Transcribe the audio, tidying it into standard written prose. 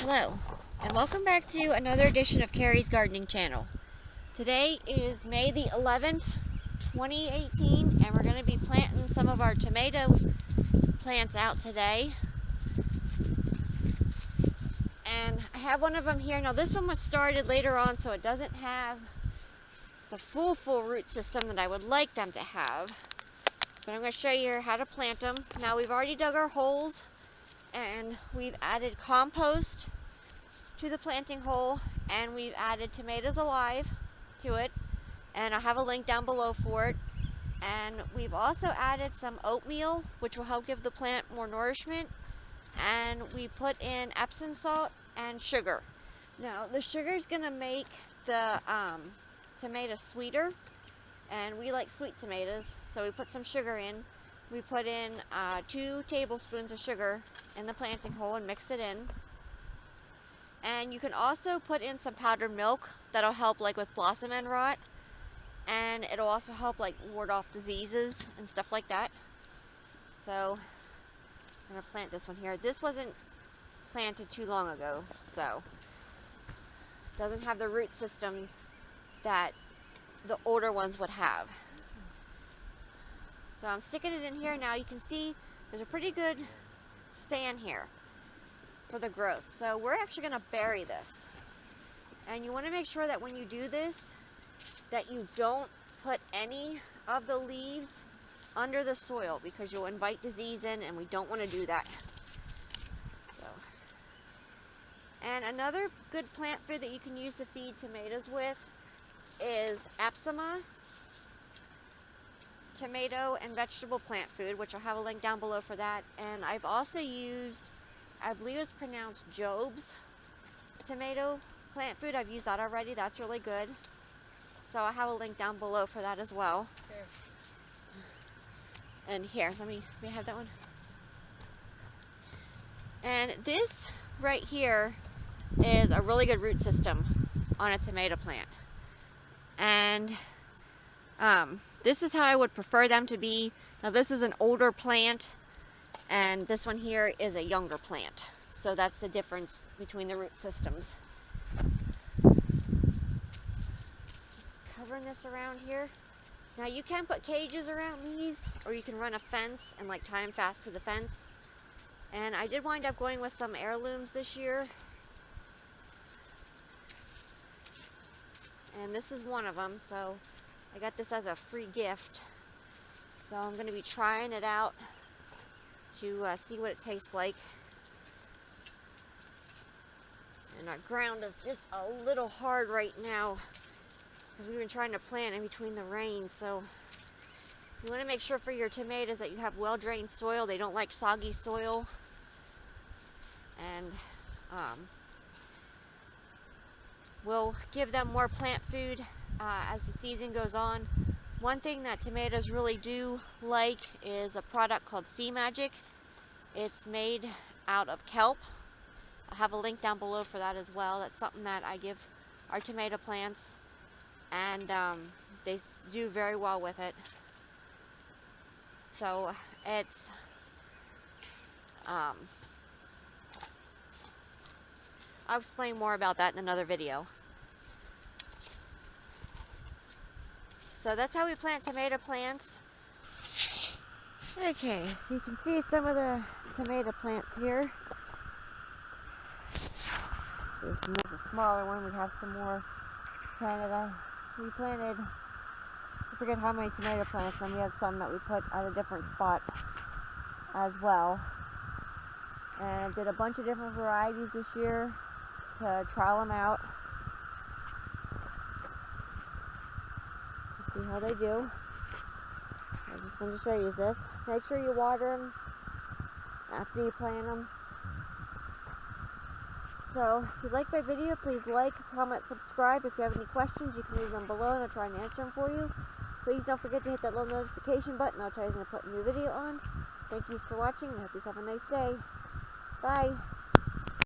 Hello, and welcome back to another edition of Carrie's Gardening Channel. Today is May the 11th, 2018, and we're going to be planting some of our tomato plants out today. And I have one of them here. Now this one was started later on, so it doesn't have the full root system that I would like them to have. But I'm going to show you how to plant them. Now we've already dug our holes, and we've added compost to the planting hole, and we've added tomatoes alive to it, and I'll have a link down below for it. And we've also added some oatmeal, which will help give the plant more nourishment, and we put in Epsom salt and sugar. Now the sugar is going to make the tomato sweeter, and we like sweet tomatoes, so we put some sugar in. We put in 2 tablespoons of sugar in the planting hole and mixed it in. And you can also put in some powdered milk. That'll help like with blossom end rot, and it'll also help like ward off diseases and stuff like that. So I'm gonna plant this one here. This wasn't planted too long ago, so it doesn't have the root system that the older ones would have. So I'm sticking it in here. Now you can see there's a pretty good span here for the growth. So we're actually going to bury this. And you want to make sure that when you do this, that you don't put any of the leaves under the soil, because you'll invite disease in, and we don't want to do that. So, and another good plant food that you can use to feed tomatoes with is Epsoma tomato and vegetable plant food, which I'll have a link down below for that. And I've also used, I believe it's pronounced Job's tomato plant food. I've used that already. That's really good. So I'll have a link down below for that as well. Here. And here, let me have that one. And this right here is a really good root system on a tomato plant. And this is how I would prefer them to be. Now this is an older plant, and this one here is a younger plant. So that's the difference between the root systems. Just covering this around here. Now you can put cages around these, or you can run a fence and like tie them fast to the fence. And I did wind up going with some heirlooms this year. And this is one of them, so I got this as a free gift. So I'm going to be trying it out to see what it tastes like. And our ground is just a little hard right now, because we've been trying to plant in between the rains. So you want to make sure for your tomatoes that you have well-drained soil. They don't like soggy soil. And we'll give them more plant food as the season goes on. One thing that tomatoes really do like is a product called Sea Magic. It's made out of kelp. I'll have a link down below for that as well. That's something that I give our tomato plants, and they do very well with it. So it's I'll explain more about that in another video. So that's how we plant tomato plants. Okay, so you can see some of the tomato plants here. This is a smaller one. We have some more Canada. We planted, I forget how many tomato plants, and we have some that we put at a different spot as well. And did a bunch of different varieties this year to trial them out. See how they do. I just wanted to show you this. Make sure you water them after you plant them. So if you like my video, please like, comment, subscribe. If you have any questions, you can leave them below and I'll try and answer them for you. Please don't forget to hit that little notification button. I'll try to put a new video on. Thank you for watching, and I hope you have a nice day. Bye.